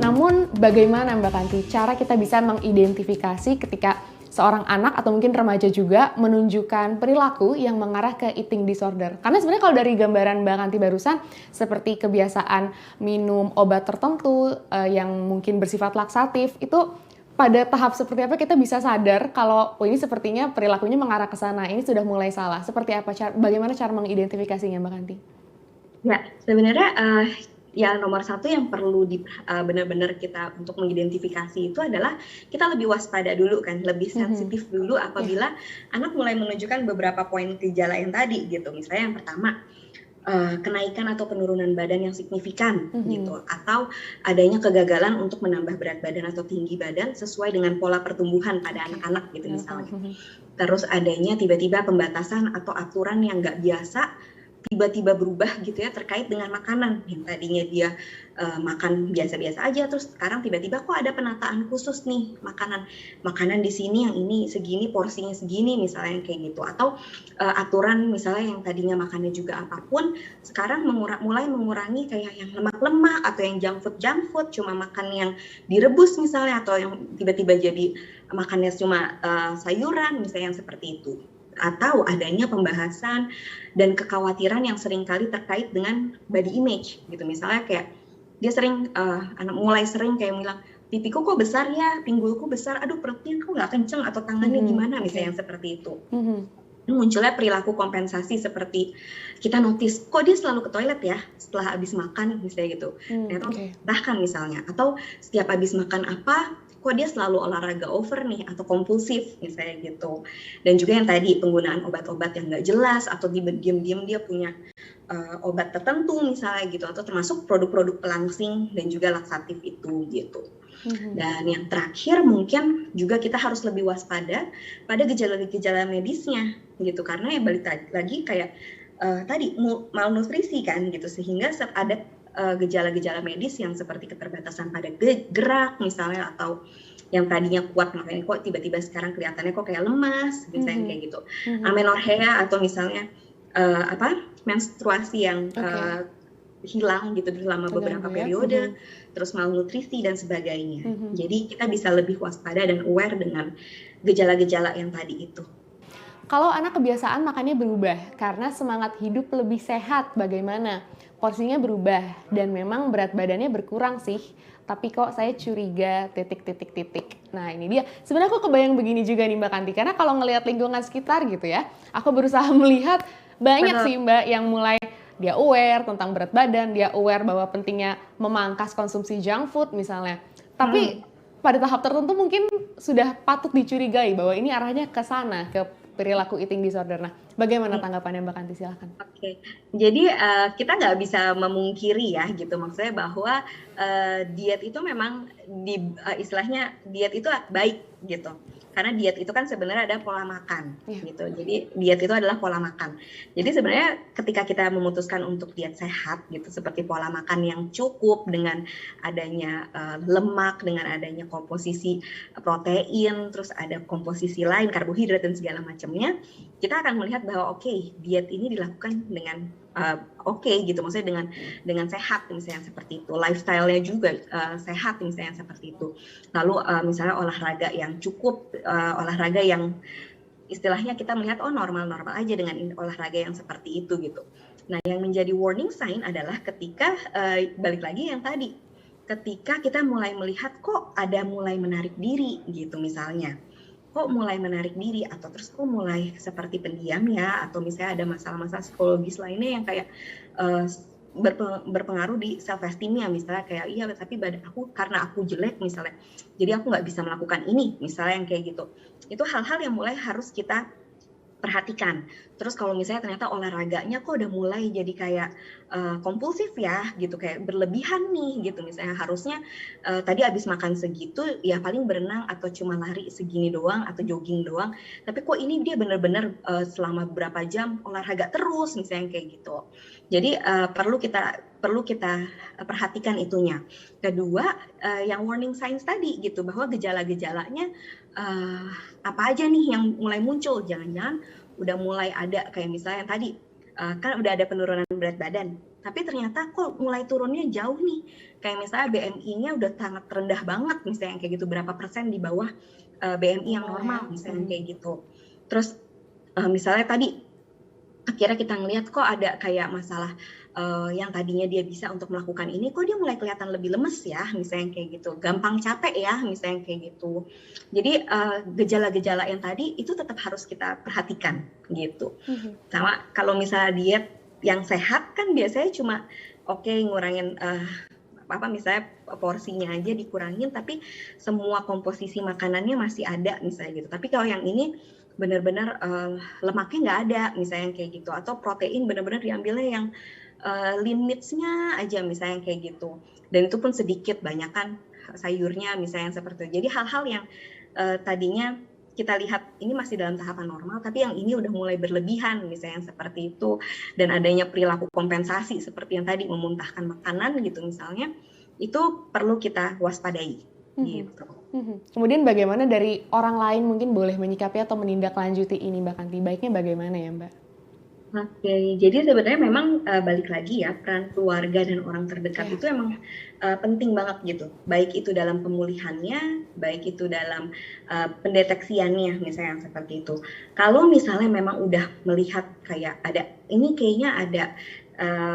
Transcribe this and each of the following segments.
Namun bagaimana Mbak Kanti cara kita bisa mengidentifikasi ketika seorang anak atau mungkin remaja juga menunjukkan perilaku yang mengarah ke eating disorder? Karena sebenarnya kalau dari gambaran Mbak Kanti barusan, seperti kebiasaan minum obat tertentu yang mungkin bersifat laksatif, itu pada tahap seperti apa kita bisa sadar kalau ini sepertinya perilakunya mengarah ke sana, ini sudah mulai salah. Seperti apa, bagaimana cara mengidentifikasinya Mbak Kanti? Ya, sebenarnya yang nomor satu yang perlu benar-benar kita untuk mengidentifikasi itu adalah kita lebih waspada dulu kan, lebih sensitif dulu apabila anak mulai menunjukkan beberapa poin gejala yang tadi gitu. Misalnya yang pertama, kenaikan atau penurunan badan yang signifikan gitu, atau adanya kegagalan untuk menambah berat badan atau tinggi badan sesuai dengan pola pertumbuhan pada anak-anak gitu misalnya. Terus adanya tiba-tiba pembatasan atau aturan yang nggak biasa tiba-tiba berubah gitu ya terkait dengan makanan yang tadinya dia makan biasa-biasa aja, terus sekarang tiba-tiba kok ada penataan khusus nih makanan di sini yang ini segini porsinya segini misalnya kayak gitu, atau aturan misalnya yang tadinya makannya juga apapun sekarang mulai mengurangi kayak yang lemak-lemak atau yang junk food cuma makan yang direbus misalnya, atau yang tiba-tiba jadi makannya cuma sayuran misalnya yang seperti itu. Atau adanya pembahasan dan kekhawatiran yang seringkali terkait dengan body image gitu, misalnya kayak dia sering mulai sering kayak bilang pipiku kok besar ya, pinggulku besar, aduh perutnya kok nggak kenceng, atau tangannya gimana misalnya yang seperti itu. Munculnya perilaku kompensasi seperti kita notice kok dia selalu ke toilet ya setelah habis makan misalnya gitu, bahkan misalnya, atau setiap habis makan apa kok dia selalu olahraga over nih atau kompulsif misalnya gitu. Dan juga yang tadi penggunaan obat-obat yang nggak jelas atau diam-diam dia punya obat tertentu misalnya gitu, atau termasuk produk-produk pelangsing dan juga laksatif itu gitu. Dan yang terakhir mungkin juga kita harus lebih waspada pada gejala-gejala medisnya gitu, karena ya balik lagi kayak tadi malnutrisi kan gitu, sehingga ada gejala-gejala medis yang seperti keterbatasan pada gerak misalnya, atau yang tadinya kuat makanya kok tiba-tiba sekarang kelihatannya kok kayak lemas misalnya kayak gitu. Amenorrhea atau misalnya menstruasi yang hilang gitu selama beberapa periode, terus malnutrisi dan sebagainya. Jadi kita bisa lebih waspada dan aware dengan gejala-gejala yang tadi itu. Kalau anak kebiasaan makannya berubah karena semangat hidup lebih sehat, bagaimana? Porsinya berubah dan memang berat badannya berkurang sih, tapi kok saya curiga ... Nah ini dia, sebenarnya aku kebayang begini juga nih Mbak Kanti, karena kalau ngelihat lingkungan sekitar gitu ya, aku berusaha melihat banyak sih Mbak yang mulai dia aware tentang berat badan, dia aware bahwa pentingnya memangkas konsumsi junk food misalnya, tapi pada tahap tertentu mungkin sudah patut dicurigai bahwa ini arahnya ke sana, ke perilaku eating disorder. Nah, bagaimana tanggapannya Mbak Kanti? Silahkan. Oke, jadi kita nggak bisa memungkiri ya gitu, maksudnya bahwa diet itu memang istilahnya diet itu baik gitu, karena diet itu kan sebenarnya ada pola makan gitu. Jadi diet itu adalah pola makan. Jadi sebenarnya ketika kita memutuskan untuk diet sehat gitu, seperti pola makan yang cukup dengan adanya lemak, dengan adanya komposisi protein, terus ada komposisi lain karbohidrat dan segala macamnya, kita akan melihat bahwa diet ini dilakukan dengan gitu, maksudnya dengan sehat misalnya seperti itu, lifestyle-nya juga sehat misalnya seperti itu. Lalu misalnya olahraga yang cukup, olahraga yang istilahnya kita melihat normal-normal aja dengan olahraga yang seperti itu gitu. Nah, yang menjadi warning sign adalah ketika balik lagi yang tadi, ketika kita mulai melihat kok ada mulai menarik diri gitu misalnya. Kok mulai menarik diri, atau terus kok mulai seperti pendiam ya, atau misalnya ada masalah-masalah psikologis lainnya yang kayak berpengaruh di self esteemnya, misalnya kayak iya tapi badan aku karena aku jelek misalnya, jadi aku nggak bisa melakukan ini misalnya yang kayak gitu. Itu hal-hal yang mulai harus kita perhatikan. Terus kalau misalnya ternyata olahraganya kok udah mulai jadi kayak kompulsif ya gitu, kayak berlebihan nih gitu, misalnya harusnya tadi abis makan segitu ya paling berenang atau cuma lari segini doang atau jogging doang, tapi kok ini dia benar-benar selama beberapa jam olahraga terus misalnya kayak gitu. Jadi perlu kita perhatikan itunya. Kedua, yang warning signs tadi gitu, bahwa gejala-gejalanya apa aja nih yang mulai muncul, jangan-jangan udah mulai ada kayak misalnya yang tadi kan udah ada penurunan berat badan, tapi ternyata kok mulai turunnya jauh nih, kayak misalnya BMI-nya udah sangat rendah banget, misalnya kayak gitu, berapa persen di bawah BMI yang normal, misalnya kayak gitu. Terus misalnya tadi akhirnya kita ngelihat kok ada kayak masalah yang tadinya dia bisa untuk melakukan ini, kok dia mulai kelihatan lebih lemes ya, misalnya kayak gitu, gampang capek ya, misalnya kayak gitu. Jadi gejala-gejala yang tadi itu tetap harus kita perhatikan gitu. Sama kalau misalnya diet yang sehat kan biasanya cuma ngurangin misalnya porsinya aja dikurangin, tapi semua komposisi makanannya masih ada misalnya gitu. Tapi kalau yang ini benar-benar lemaknya nggak ada misalnya kayak gitu, atau protein benar-benar diambilnya yang limitsnya aja misalnya kayak gitu, dan itu pun sedikit, banyakan sayurnya misalnya seperti itu. Jadi hal-hal yang tadinya kita lihat ini masih dalam tahapan normal, tapi yang ini udah mulai berlebihan misalnya seperti itu, dan adanya perilaku kompensasi seperti yang tadi memuntahkan makanan gitu misalnya, itu perlu kita waspadai gitu. Kemudian bagaimana dari orang lain mungkin boleh menyikapi atau menindaklanjuti ini Mbak Kanti? Baiknya bagaimana ya Mbak? Oke, jadi sebenarnya memang balik lagi ya, peran keluarga dan orang terdekat itu emang penting banget gitu. Baik itu dalam pemulihannya, baik itu dalam pendeteksiannya misalnya seperti itu. Kalau misalnya memang udah melihat kayak ini kayaknya ada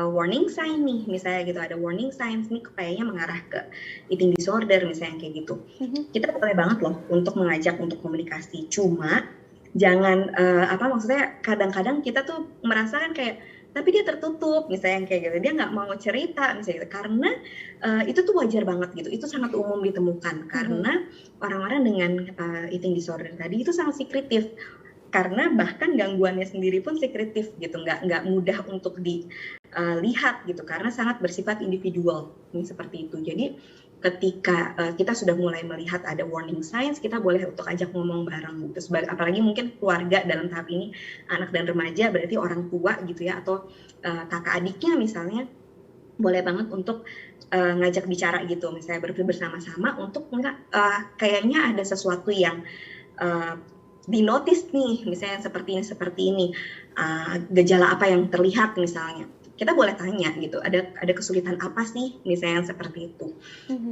warning sign nih, misalnya gitu, ada warning signs nih kayaknya mengarah ke eating disorder misalnya kayak gitu. Kita boleh banget loh untuk mengajak untuk komunikasi. Cuma jangan maksudnya kadang-kadang kita tuh merasakan kayak tapi dia tertutup misalnya kayak gitu, dia nggak mau cerita misalnya gitu, karena itu tuh wajar banget gitu, itu sangat umum ditemukan karena orang-orang dengan eating disorder tadi itu sangat sekretif, karena bahkan gangguannya sendiri pun sekretif gitu, nggak mudah untuk dilihat gitu, karena sangat bersifat individual seperti itu. Jadi ketika kita sudah mulai melihat ada warning signs, kita boleh untuk ajak ngomong bareng gitu. Apalagi mungkin keluarga dalam tahap ini, anak dan remaja, berarti orang tua gitu ya, atau kakak adiknya misalnya, boleh banget untuk ngajak bicara gitu, misalnya bersama-sama untuk kayaknya ada sesuatu yang dinotis nih, misalnya seperti ini, gejala apa yang terlihat misalnya. Kita boleh tanya gitu, ada kesulitan apa sih misalnya seperti itu.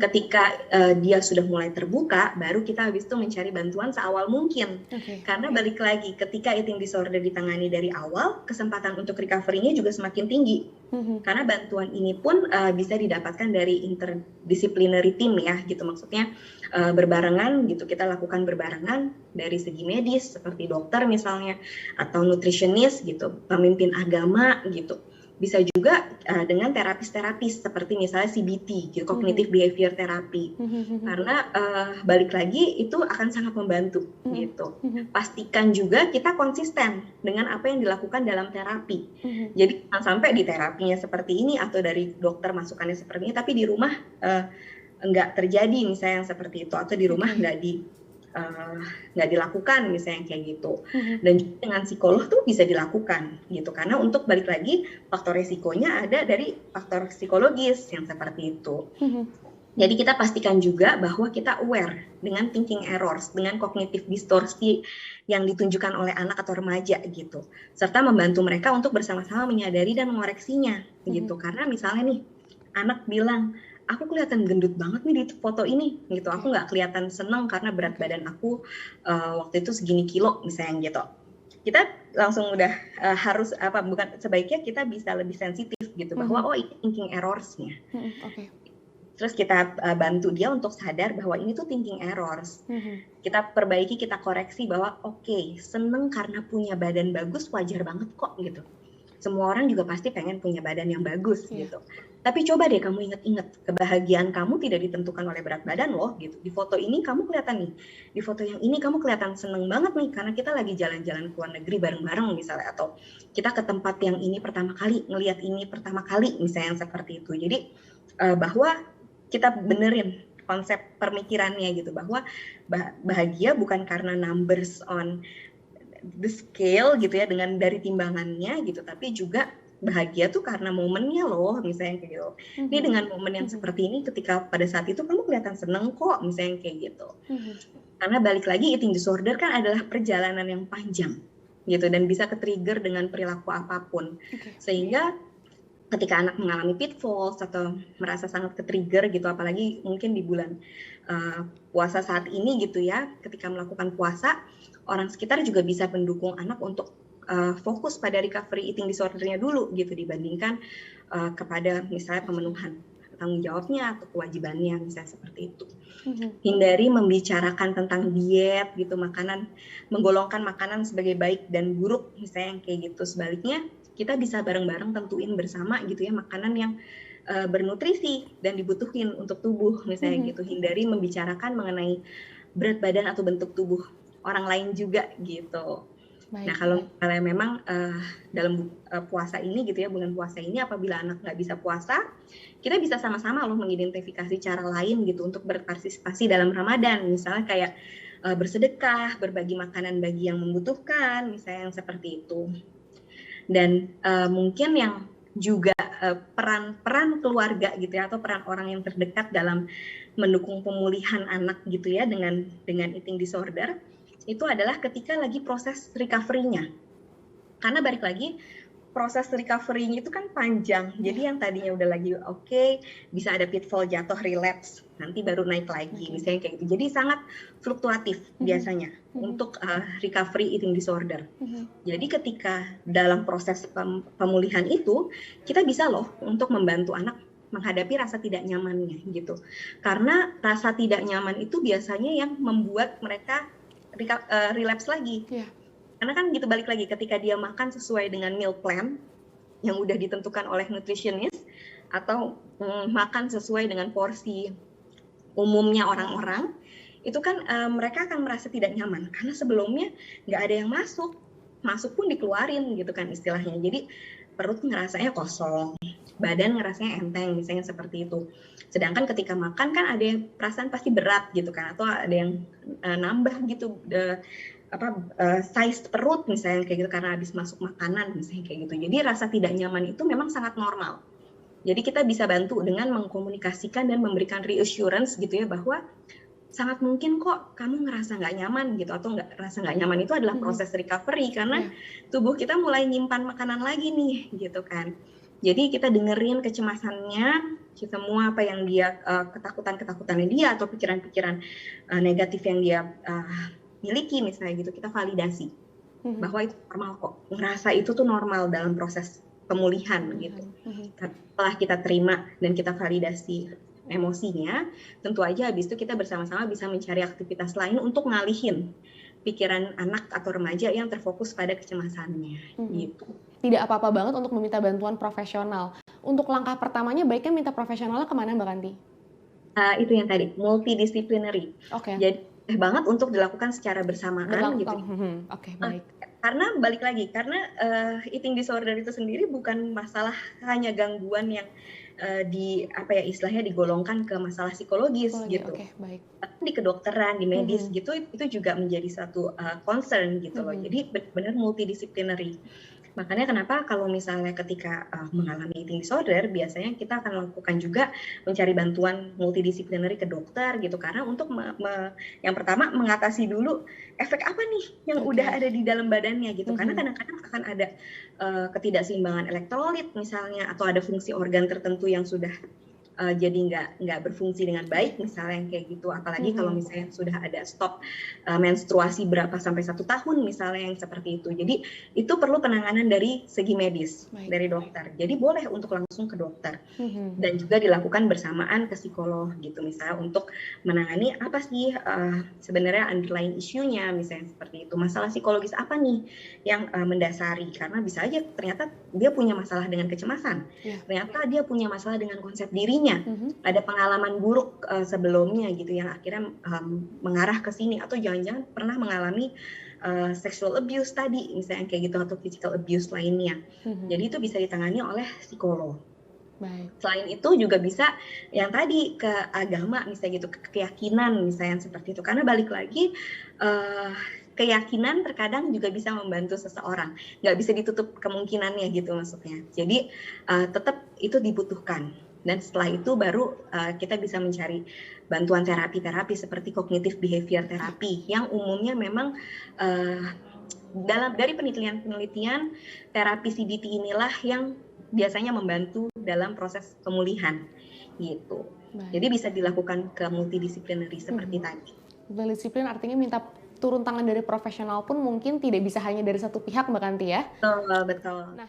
Ketika dia sudah mulai terbuka, baru kita habis itu mencari bantuan seawal mungkin. Karena balik lagi, ketika eating disorder ditangani dari awal, kesempatan untuk recovery-nya juga semakin tinggi. Karena bantuan ini pun bisa didapatkan dari interdisciplinary team ya gitu, maksudnya berbarengan gitu, kita lakukan berbarengan dari segi medis seperti dokter misalnya, atau nutritionist gitu, pemimpin agama gitu. Bisa juga dengan terapis-terapis seperti misalnya CBT, gitu, cognitive behavior therapy. Karena balik lagi itu akan sangat membantu gitu. Pastikan juga kita konsisten dengan apa yang dilakukan dalam terapi. Jadi jangan sampai di terapinya seperti ini atau dari dokter masukannya seperti ini, tapi di rumah enggak terjadi misalnya yang seperti itu, atau di rumah nggak dilakukan misalnya kayak gitu. Dan juga dengan psikolog tuh bisa dilakukan gitu, karena untuk balik lagi faktor resikonya ada dari faktor psikologis yang seperti itu. Jadi kita pastikan juga bahwa kita aware dengan thinking errors, dengan cognitive distorsi yang ditunjukkan oleh anak atau remaja gitu, serta membantu mereka untuk bersama-sama menyadari dan mengoreksinya gitu. Karena misalnya nih anak bilang, aku kelihatan gendut banget nih di foto ini gitu, aku nggak kelihatan seneng karena berat badan aku waktu itu segini kilo misalnya gitu. Kita langsung udah harus sebaiknya kita bisa lebih sensitif gitu, bahwa ini thinking errors-nya. Terus kita bantu dia untuk sadar bahwa ini tuh thinking errors. Kita perbaiki, kita koreksi bahwa seneng karena punya badan bagus wajar banget kok gitu. Semua orang juga pasti pengen punya badan yang bagus gitu. Tapi coba deh kamu ingat-ingat, kebahagiaan kamu tidak ditentukan oleh berat badan loh gitu. Di foto ini kamu kelihatan nih, di foto yang ini kamu kelihatan seneng banget nih karena kita lagi jalan-jalan ke luar negeri bareng-bareng misalnya, atau kita ke tempat yang ini pertama kali, ngelihat ini pertama kali misalnya, yang seperti itu. Jadi bahwa kita benerin konsep pemikirannya gitu, bahwa bahagia bukan karena numbers on the scale gitu ya, dengan dari timbangannya gitu, tapi juga bahagia tuh karena momennya loh misalnya kayak gitu. Ini dengan momen yang seperti ini, ketika pada saat itu kamu kelihatan seneng kok misalnya kayak gitu. Karena balik lagi eating disorder kan adalah perjalanan yang panjang gitu, dan bisa ke-trigger dengan perilaku apapun. Sehingga ketika anak mengalami pitfalls atau merasa sangat ke-trigger gitu, apalagi mungkin di bulan puasa saat ini gitu ya, ketika melakukan puasa, orang sekitar juga bisa mendukung anak untuk fokus pada recovery eating disorder-nya dulu gitu, dibandingkan kepada misalnya pemenuhan tanggung jawabnya atau kewajibannya, misalnya seperti itu. Hindari membicarakan tentang diet gitu, makanan, menggolongkan makanan sebagai baik dan buruk misalnya yang kayak gitu. Sebaliknya kita bisa bareng-bareng tentuin bersama gitu ya makanan yang bernutrisi dan dibutuhin untuk tubuh misalnya gitu. Hindari membicarakan mengenai berat badan atau bentuk tubuh orang lain juga gitu. Nah kalau misalnya memang dalam puasa ini gitu ya, bulan puasa ini apabila anak nggak bisa puasa, kita bisa sama-sama loh mengidentifikasi cara lain gitu untuk berpartisipasi dalam Ramadan. Misalnya kayak bersedekah, berbagi makanan bagi yang membutuhkan, misalnya yang seperti itu. Dan mungkin yang juga peran keluarga gitu ya, atau peran orang yang terdekat dalam mendukung pemulihan anak gitu ya dengan eating disorder, itu adalah ketika lagi proses recovery-nya. Karena balik lagi, proses recovery-nya itu kan panjang. Jadi yang tadinya udah lagi oke, bisa ada pitfall, jatuh, relapse, nanti baru naik lagi, misalnya kayak gitu. Jadi sangat fluktuatif biasanya untuk recovery eating disorder. Jadi ketika dalam proses pemulihan itu, kita bisa loh untuk membantu anak menghadapi rasa tidak nyamannya gitu. Karena rasa tidak nyaman itu biasanya yang membuat mereka relapse lagi. Karena kan gitu, balik lagi ketika dia makan sesuai dengan meal plan yang udah ditentukan oleh nutritionist, atau makan sesuai dengan porsi umumnya orang-orang, itu kan mereka akan merasa tidak nyaman karena sebelumnya nggak ada yang masuk pun dikeluarin gitu kan istilahnya. Jadi perut ngerasanya kosong, badan ngerasanya enteng, misalnya seperti itu. Sedangkan ketika makan kan ada yang perasaan pasti berat gitu kan, atau ada yang nambah gitu size perut misalnya kayak gitu karena habis masuk makanan misalnya kayak gitu. Jadi rasa tidak nyaman itu memang sangat normal. Jadi kita bisa bantu dengan mengkomunikasikan dan memberikan reassurance gitu ya, bahwa sangat mungkin kok kamu ngerasa nggak nyaman gitu, atau rasa nggak nyaman itu adalah proses recovery karena tubuh kita mulai nyimpan makanan lagi nih gitu kan. Jadi kita dengerin kecemasannya, semua apa yang dia ketakutannya dia atau pikiran-pikiran negatif yang dia miliki misalnya gitu, kita validasi bahwa itu normal kok, ngerasa itu tuh normal dalam proses pemulihan gitu. Setelah kita terima dan kita validasi emosinya, tentu aja habis itu kita bersama-sama bisa mencari aktivitas lain untuk ngalihin pikiran anak atau remaja yang terfokus pada kecemasannya gitu. Tidak apa-apa banget untuk meminta bantuan profesional. Untuk langkah pertamanya baiknya minta profesionalnya kemana Mbak Kanti? Itu yang tadi, multidisciplinary. Jadi banget untuk dilakukan secara bersamaan gitu. Baik. Karena balik lagi, karena eating disorder itu sendiri bukan masalah hanya gangguan yang istilahnya digolongkan ke masalah psikologis gitu. Baik. Di kedokteran, di medis gitu, itu juga menjadi satu concern gitu loh. Jadi benar-benar multidisciplinary. Makanya kenapa kalau misalnya ketika mengalami eating disorder, biasanya kita akan lakukan juga mencari bantuan multidisciplinary ke dokter gitu, karena untuk yang pertama mengatasi dulu efek apa nih yang udah ada di dalam badannya gitu. Karena kadang-kadang akan ada ketidakseimbangan elektrolit misalnya, atau ada fungsi organ tertentu yang sudah jadi nggak berfungsi dengan baik misalnya yang kayak gitu. Apalagi kalau misalnya sudah ada stop menstruasi berapa sampai 1 tahun misalnya yang seperti itu. Jadi itu perlu penanganan dari segi medis dari dokter. Jadi boleh untuk langsung ke dokter dan juga dilakukan bersamaan ke psikolog gitu, misalnya untuk menangani apa sih sebenarnya underlying issue-nya, misalnya seperti itu. Masalah psikologis apa nih yang mendasari, karena bisa aja ternyata dia punya masalah dengan kecemasan, ternyata dia punya masalah dengan konsep dirinya. Ada pengalaman buruk sebelumnya gitu yang akhirnya mengarah ke sini, atau jangan-jangan pernah mengalami sexual abuse tadi misalnya kayak gitu, atau physical abuse lainnya. Jadi itu bisa ditangani oleh psikolog. Selain itu juga bisa yang tadi ke agama misalnya gitu, ke keyakinan misalnya seperti itu, karena balik lagi keyakinan terkadang juga bisa membantu seseorang, nggak bisa ditutup kemungkinannya gitu maksudnya. Jadi tetap itu dibutuhkan. Dan setelah itu baru kita bisa mencari bantuan terapi seperti cognitive behavior therapy yang umumnya memang dari penelitian-penelitian, terapi CBT inilah yang biasanya membantu dalam proses pemulihan gitu. Baik. Jadi bisa dilakukan ke multidisiplinary seperti tadi. Multidisiplin artinya minta turun tangan dari profesional pun mungkin tidak bisa hanya dari satu pihak Mbak Kanti ya. Betul, betul. Nah,